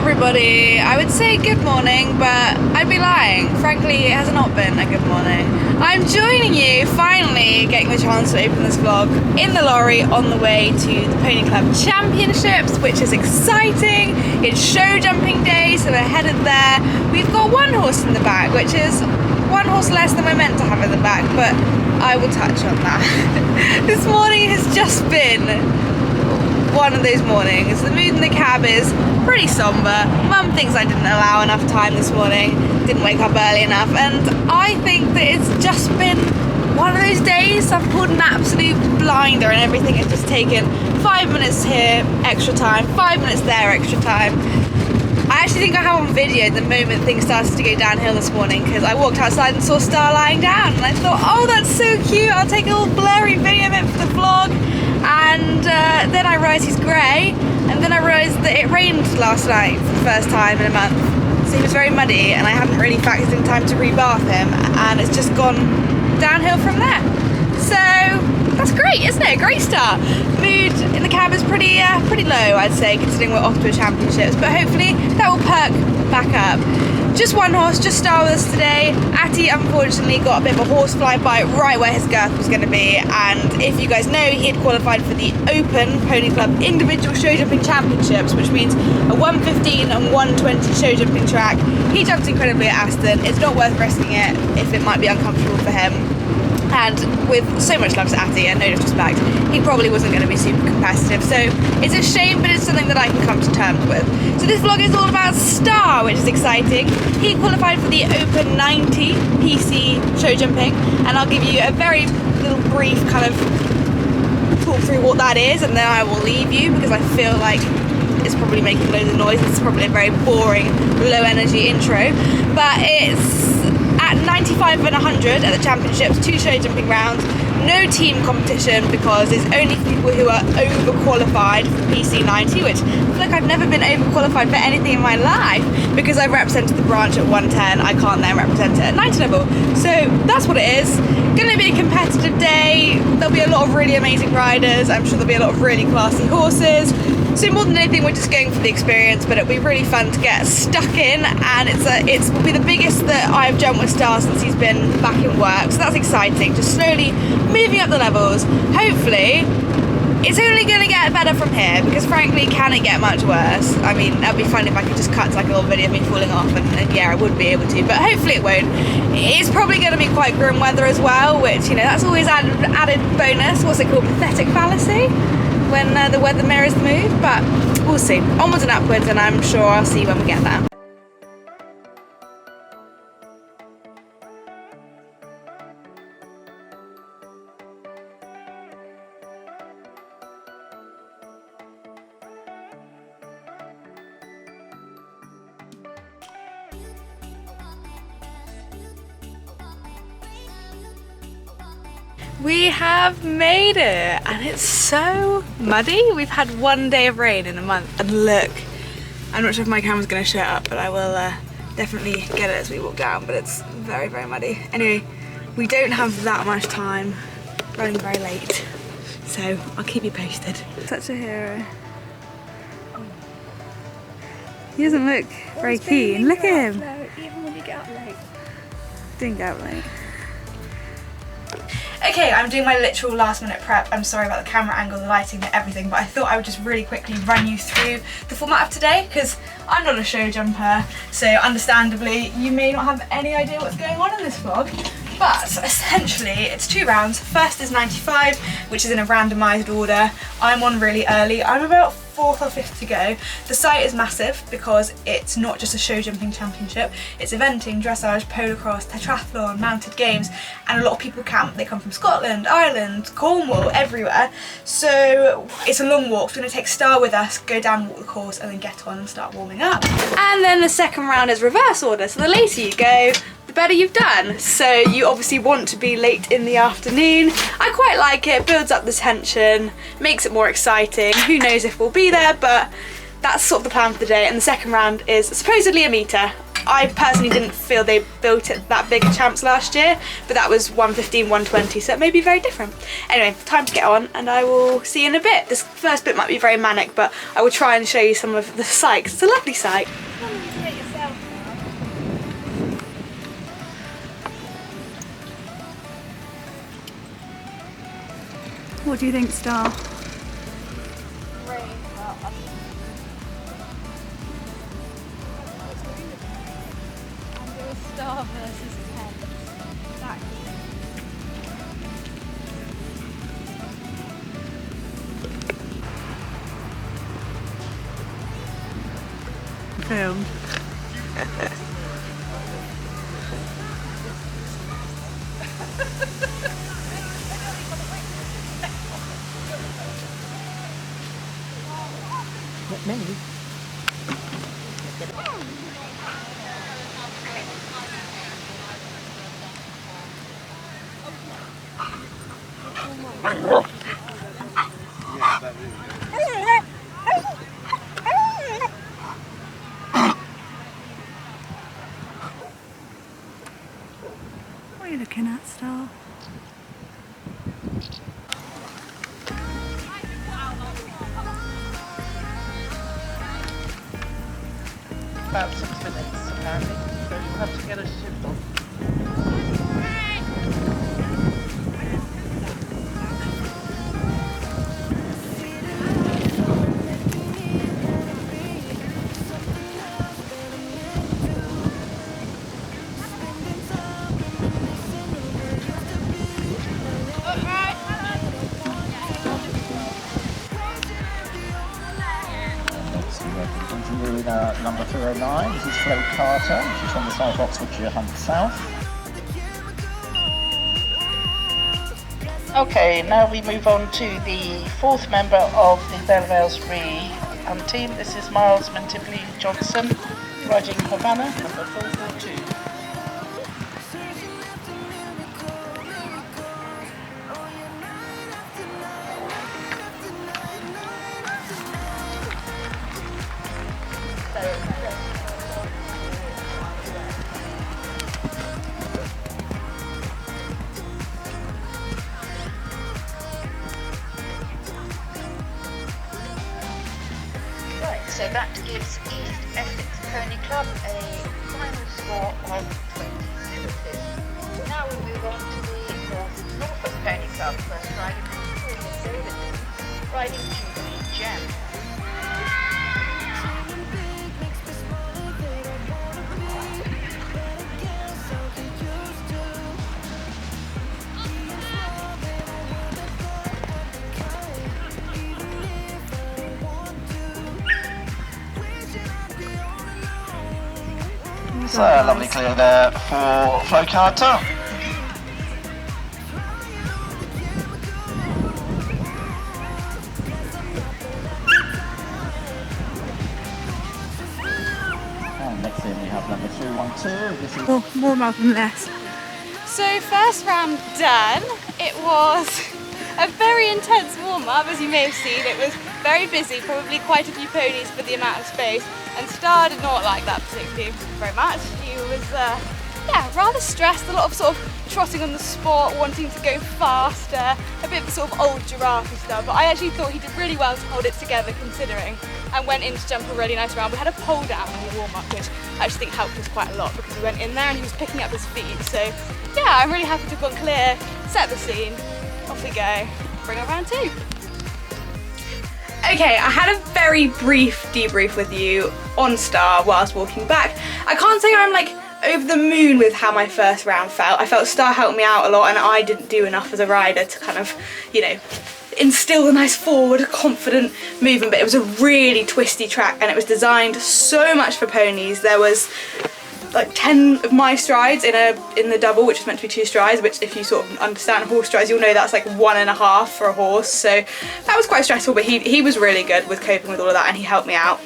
everybody. I would say good morning, but I'd be lying. Frankly, it has not been a good morning. I'm joining you, finally getting the chance to open this vlog in the lorry on the way to the Pony Club Championships, which is exciting. It's show jumping day, so we're headed there. We've got one horse in the back, which is one horse less than we're meant to have in the back, but I will touch on that. This morning has just been one of those mornings. The mood in the cab is pretty somber. Mum thinks I didn't allow enough time this morning, didn't wake up early enough, and I think that it's just been one of those days. I've pulled an absolute blinder and everything has just taken 5 minutes here, extra time, 5 minutes there, extra time. I actually think I have on video the moment things started to go downhill this morning, because I walked outside and saw Star lying down and I thought, oh, that's so cute, I'll take a little blurry video of it for the vlog. And then I realised he's grey, and then I realised that it rained last night for the first time in a month, so he was very muddy and I hadn't really factored in time to rebath him, and it's just gone downhill from there. So that's great, isn't it? Great start. Mood in the cab is pretty low, I'd say, considering we're off to a championships, but hopefully that will perk back up. Just one horse, just Star with us today. Atty unfortunately got a bit of a horsefly bite right where his girth was going to be, and if you guys know, he had qualified for the Open Pony Club Individual Show Jumping Championships, which means a 115 and 120 show jumping track. He jumped incredibly at Aston. It's not worth risking it if it might be uncomfortable for him. And with so much love to Atty and no disrespect, he probably wasn't going to be super competitive. So it's a shame, but it's something that I can come to terms with. So this vlog is all about Star, which is exciting. He qualified for the Open 90 PC show jumping, and I'll give you a very little brief kind of talk through what that is, and then I will leave you because I feel like it's probably making loads of noise. It's probably a very boring, low energy intro, but it's at 95 and 100 at the championships, 2 show jumping rounds, no team competition because it's only people who are overqualified for PC 90, which I feel like I've never been overqualified for anything in my life because I've represented the branch at 110, I can't then represent it at 90 level. So that's what it is. Gonna be a competitive day. There'll be a lot of really amazing riders. I'm sure there'll be a lot of really classy horses. So more than anything, we're just going for the experience, but it'll be really fun to get stuck in, and it will be the biggest that I've jumped with Star since he's been back in work, so that's exciting, just slowly moving up the levels. Hopefully, it's only going to get better from here, because frankly, can it get much worse? I mean, that'd be fun if I could just cut to like a little video of me falling off, and yeah, I would be able to, but hopefully it won't. It's probably going to be quite grim weather as well, which, you know, that's always added bonus. What's it called? Pathetic fallacy? When the weather mirrors the mood, but we'll see. Onwards and upwards, and I'm sure I'll see you when we get there. We have made it, and it's so muddy. We've had one day of rain in a month, and look, I'm not sure if my camera's going to show up, but I will definitely get it as we walk down, but it's very, very muddy. Anyway, we don't have that much time, running very late, so I'll keep you posted. Such a hero. He doesn't look very keen. Look at him. No, even when you get up late. Didn't get up late. Okay, I'm doing my literal last minute prep. I'm sorry about the camera angle, the lighting, everything, but I thought I would just really quickly run you through the format of today, because I'm not a show jumper, so understandably you may not have any idea what's going on in this vlog. But essentially it's 2 rounds. First is 95, which is in a randomised order. I'm on really early. I'm about 4th or 5th to go. The site is massive because it's not just a show jumping championship, it's eventing, dressage, polocross, tetrathlon, mounted games, and a lot of people camp. They come from Scotland, Ireland, Cornwall, everywhere. So it's a long walk. We're going to take Star with us, go down, walk the course, and then get on and start warming up. And then the second round is reverse order, so the later you go, the better you've done. So you obviously want to be late in the afternoon. I quite like it, builds up the tension, makes it more exciting. Who knows if we'll be there, but that's sort of the plan for the day. And the second round is supposedly a meter. I personally didn't feel they built it that big at Champs last year, but that was 115, 120, so it may be very different. Anyway, time to get on and I will see you in a bit. This first bit might be very manic, but I will try and show you some of the site, 'cause it's a lovely site. What do you think, Star? Star versus 10. Exactly. Filmed. Not many. What are you looking at, Star? About 6 minutes apparently, so you'll have to get a shift on. Number 309, this is Flo Carter, she's from the side of Oxfordshire Hunt South. Okay, now we move on to the fourth member of the Belvales Hunt team. This is Miles Mentively Johnson, riding Havana, number 442. So that gives East Essex Pony Club a final score of 20. Now we move on to the Norfolk Pony Club, first riding riding Showjumping Champs. So lovely clear there for Flo Carter. And next in we have number 312. This is More mouth than less. So first round done. It was a very intense warm-up, as you may have seen. It was very busy, probably quite a few ponies for the amount of space, and Star did not like that particularly very much. He was yeah, rather stressed, a lot of sort of trotting on the spot, wanting to go faster, a bit of a sort of old giraffe stuff, but I actually thought he did really well to hold it together considering, and went in to jump a really nice round. We had a pole down in the warm-up, which I actually think helped us quite a lot because he went in there and he was picking up his feet. So yeah, I'm really happy to have gone clear, set the scene, off we go, bring up round two. Okay, I had a very brief debrief with you on Star whilst walking back. I can't say I'm like over the moon with how my first round felt. I felt Star helped me out a lot and I didn't do enough as a rider to kind of, you know, instill a nice forward, confident movement, but it was a really twisty track and it was designed so much for ponies. There was like 10 of my strides in the double, which is meant to be 2 strides, which if you sort of understand horse strides, you'll know that's like 1.5 for a horse. So that was quite stressful, but he was really good with coping with all of that and he helped me out.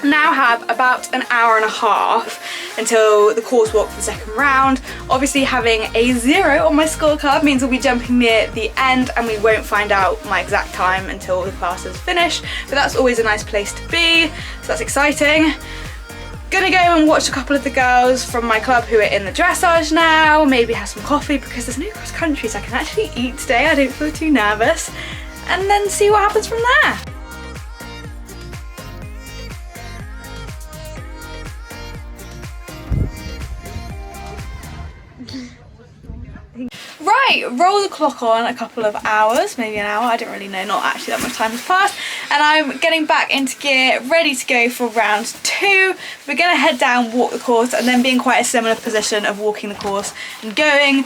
Now have about an hour and a half until the course walk for the second round. Obviously having a 0 on my scorecard means we'll be jumping near the end and we won't find out my exact time until the classes finish, but that's always a nice place to be, so that's exciting. Gonna go and watch a couple of the girls from my club who are in the dressage now, maybe have some coffee because there's no cross country so I can actually eat today, I don't feel too nervous, and then see what happens from there. Right, roll the clock on a couple of hours, maybe an hour, I don't really know, not actually that much time has passed, and I'm getting back into gear, ready to go for round 2. We're going to head down, walk the course, and then be in quite a similar position of walking the course and going.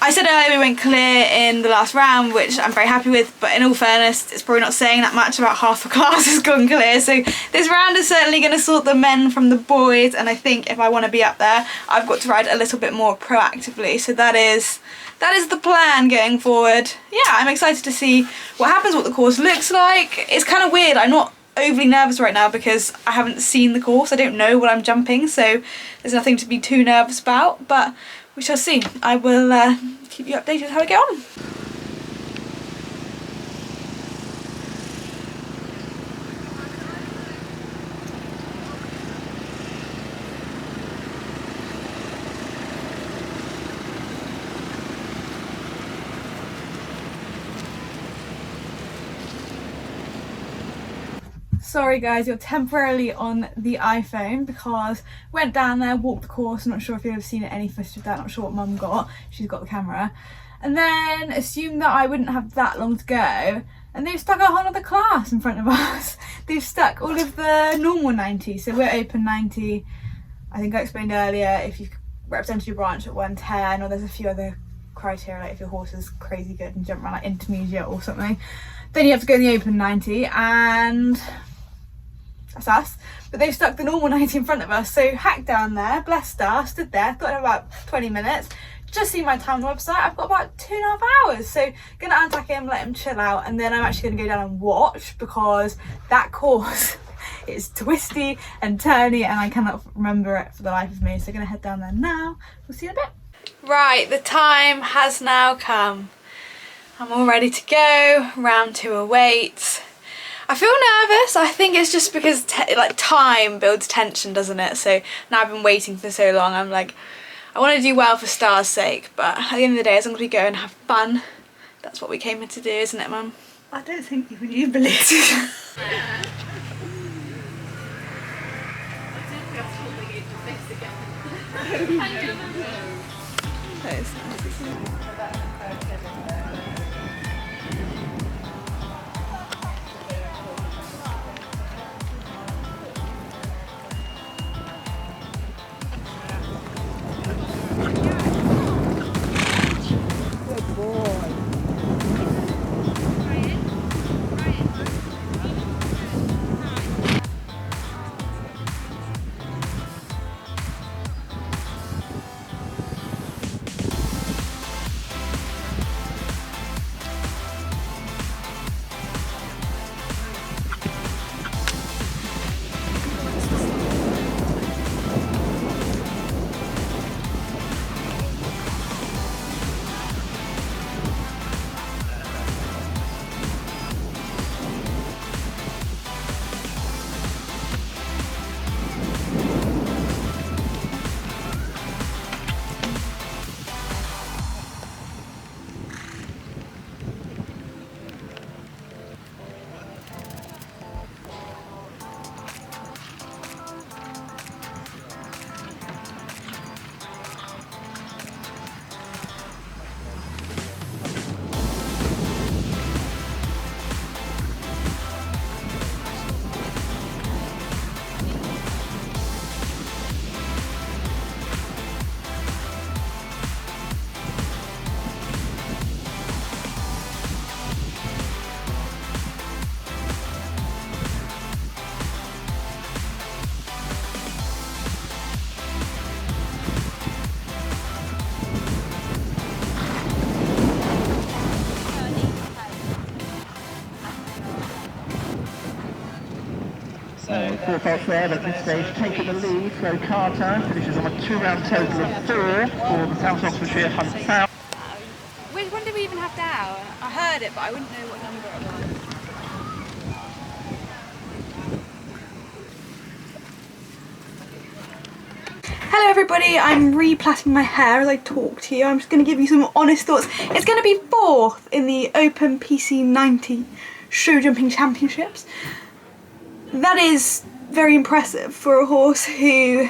I said earlier we went clear in the last round, which I'm very happy with, but in all fairness, it's probably not saying that much, about half the class has gone clear, so this round is certainly going to sort the men from the boys, and I think if I want to be up there, I've got to ride a little bit more proactively, so that is the plan going forward. Yeah, I'm excited to see what happens, what the course looks like. It's kind of weird, I'm not overly nervous right now because I haven't seen the course, I don't know what I'm jumping, so there's nothing to be too nervous about, but we shall see. I will keep you updated with how we get on. Sorry guys, you're temporarily on the iPhone because went down there, walked the course, I'm not sure if you've seen any footage of that, not sure what mum got, she's got the camera, and then assumed that I wouldn't have that long to go, and they've stuck a whole other class in front of us. They've stuck all of the normal 90, so we're open 90, I think I explained earlier, if you've represented your branch at 110, or there's a few other criteria, like if your horse is crazy good and jump around like intermediate or something, then you have to go in the open 90, and that's us, but they've stuck the normal 90 in front of us, so hacked down there, blessed her, stood there, got in about 20 minutes, just seen my time on the website, I've got about 2.5 hours, so gonna untack him, let him chill out, and then I'm actually gonna go down and watch, because that course is twisty and turny and I cannot remember it for the life of me, so gonna head down there now, we'll see you in a bit. Right, the time has now come, I'm all ready to go, round 2 awaits. I feel nervous. I think it's just because like time builds tension, doesn't it? So now I've been waiting for so long, I'm like, I want to do well for Star's sake, but at the end of the day, as long as we go and have fun, that's what we came here to do, isn't it, Mum? I don't think even you believe it. Four faults there, but at this stage taking the lead. So Carter finishes on a 2-round total of 4 for the South Oxfordshire Hunt South. Which one did we even have down? I heard it, but I wouldn't know what number it was. everybody, I'm replatting my hair as I talk to you. I'm just going to give you some honest thoughts. It's going to be 4th in the Open PC90 Showjumping Championships. That is very impressive for a horse who,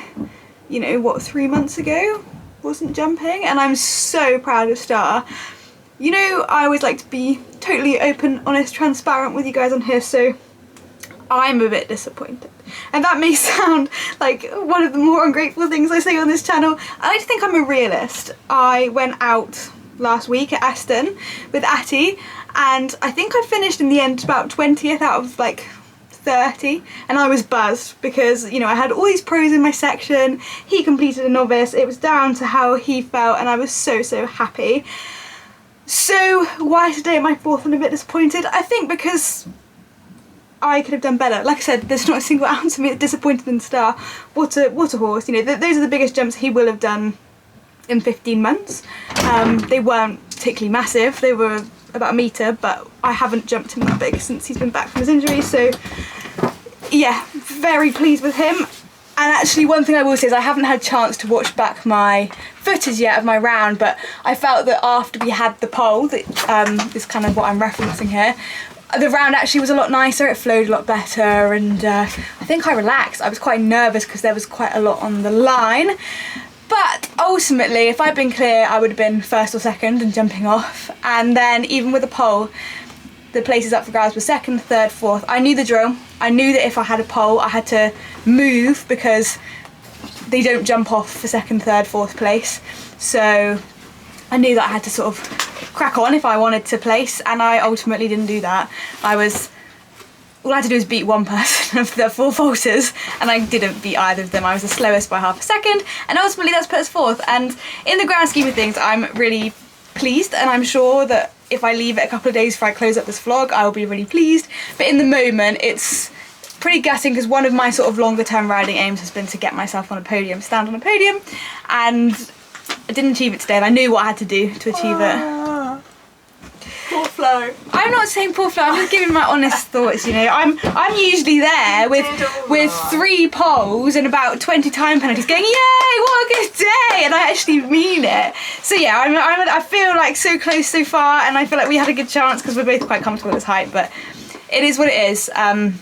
you know, what, 3 months ago wasn't jumping, and I'm so proud of Star. You know, I always like to be totally open, honest, transparent with you guys on here, so I'm a bit disappointed. And that may sound like one of the more ungrateful things I say on this channel. I like to think I'm a realist. I went out last week at Aston with Atty, and I think I finished in the end about 20th out of like 30, and I was buzzed because, you know, I had all these pros in my section. He completed a novice. It was down to how he felt, and I was so happy. So why today am I 4th and a bit disappointed? I think because I could have done better. Like I said, there's not a single ounce of me that's disappointed in Star. What a horse. You know, those are the biggest jumps he will have done in 15 months. They weren't particularly massive. They were about a metre, but I haven't jumped him that big since he's been back from his injury. So yeah, very pleased with him. And actually, one thing I will say is I haven't had a chance to watch back my footage yet of my round, but I felt that after we had the pole, that is kind of what I'm referencing here, the round actually was a lot nicer. It flowed a lot better, and I think I relaxed. I was quite nervous because there was quite a lot on the line. But ultimately, if I'd been clear, I would have been 1st or 2nd and jumping off. And then even with the pole, the places up for grabs were 2nd, 3rd, 4th. I knew the drill. I knew that if I had a pole, I had to move because they don't jump off for 2nd, 3rd, 4th place. So I knew that I had to sort of crack on if I wanted to place, and I ultimately didn't do that. All I had to do was beat one person of the 4 vaulters, and I didn't beat either of them. I was the slowest by half a second, and ultimately that's put us 4th. And in the grand scheme of things, I'm really pleased, and I'm sure that if I leave it a couple of days before I close up this vlog, I'll be really pleased. But in the moment, it's pretty gutting because one of my sort of longer term riding aims has been to get myself on a podium, stand on a podium, and I didn't achieve it today, and I knew what I had to do to achieve it. Poor Flo. I'm not saying poor Flo, I'm just giving my honest thoughts, you know. I'm usually there with 3 poles and about 20 time penalties going, yay, what a good day, and I actually mean it. So yeah, I feel like so close so far, and I feel like we had a good chance because we're both quite comfortable at this height, but it is what it is. And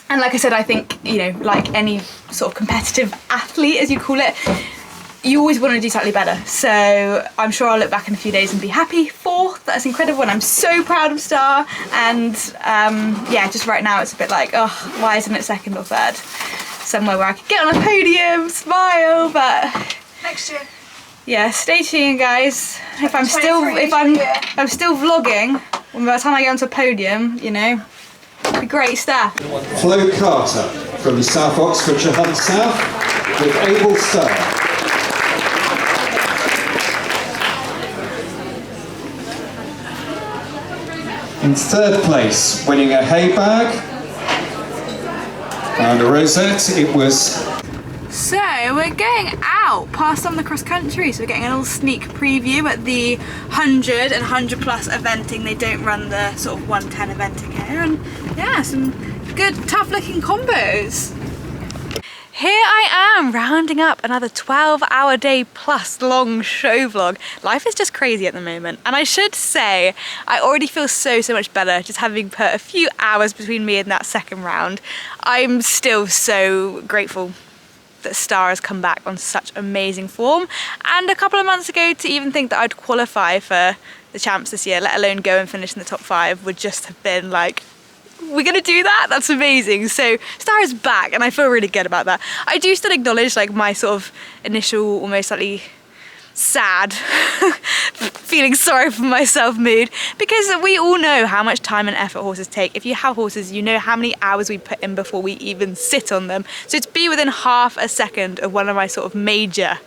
like I said, I think, you know, like any sort of competitive athlete, as you call it, you always want to do slightly better. So I'm sure I'll look back in a few days and be happy. 4th, that's incredible, and I'm so proud of Star. And yeah, just right now it's a bit like, oh, why isn't it 2nd or 3rd? Somewhere where I could get on a podium, smile, but Next year. yeah, stay tuned, guys. If I'm still vlogging, when by the time I get onto a podium, you know, it'll be great stuff. Flo Carter from South Oxfordshire Hunt South with Abel Star. In 3rd place, winning a hay bag and a rosette, it was... So we're going out past some of the cross country, so we're getting a little sneak preview at the 100 and 100 plus eventing. They don't run the sort of 110 eventing here, and yeah, some good tough looking combos. Here I am, rounding up another 12-hour day plus long show vlog. Life is just crazy at the moment, and I should say I already feel so much better just having put a few hours between me and that 2nd round. I'm still so grateful that Star has come back on such amazing form, and a couple of months ago to even think that I'd qualify for the champs this year, let alone go and finish in the top 5, would just have been like, we're gonna do that? That's amazing. So Star is back, and I feel really good about that. I do still acknowledge like my sort of initial, almost slightly sad, feeling sorry for myself mood, because we all know how much time and effort horses take. If you have horses, you know how many hours we put in before we even sit on them. So to be within half a second of one of my sort of major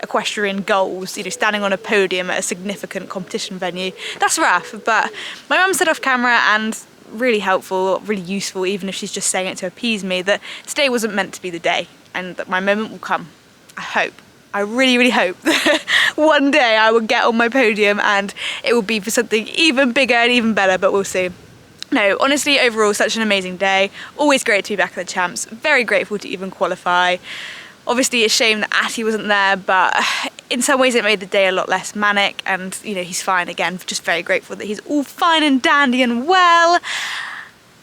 equestrian goals, you know, standing on a podium at a significant competition venue, that's rough. But my mum said off camera, and really helpful, really useful, even if she's just saying it to appease me, that today wasn't meant to be the day, and that my moment will come. I hope. I really hope that one day I will get on my podium and it will be for something even bigger and even better, but we'll see. No, honestly, overall, such an amazing day. Always great to be back at the champs. Very grateful to even qualify. Obviously, it's a shame that Atty wasn't there, but in some ways it made the day a lot less manic, and you know, he's fine again. Just very grateful that he's all fine and dandy and well.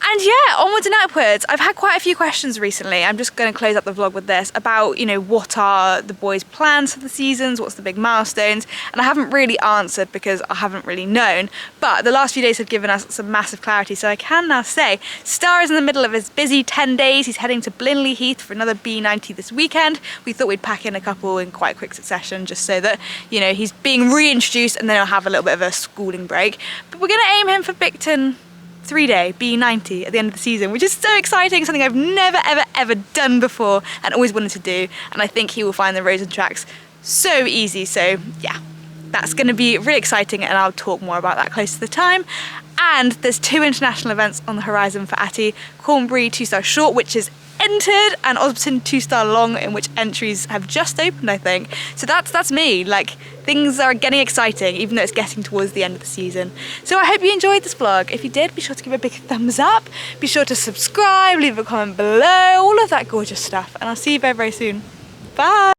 And yeah, onwards and upwards. I've had quite a few questions recently. I'm just going to close up the vlog with this about, you know, what are the boys' plans for the seasons, what's the big milestones, and I haven't really answered because I haven't really known, but the last few days have given us some massive clarity, so I can now say Star is in the middle of his busy 10 days. He's heading to Blinley Heath for another B90 this weekend. We thought we'd pack in a couple in quite quick succession just so that, you know, he's being reintroduced and then he'll have a little bit of a schooling break. But we're going to aim him for Bicton 3-day B90 at the end of the season, which is so exciting, something I've never ever done before and always wanted to do, and I think he will find the roads and tracks so easy. So yeah, that's going to be really exciting, and I'll talk more about that close to the time. And there's 2 international events on the horizon for Atty: Cornbury 2-star short, which is entered, and Osberton 2-star long, in which entries have just opened, I think. So that's me. Like, things are getting exciting, even though it's getting towards the end of the season. So I hope you enjoyed this vlog. If you did, be sure to give it a big thumbs up. Be sure to subscribe, leave a comment below, all of that gorgeous stuff. And I'll see you very, very soon. Bye.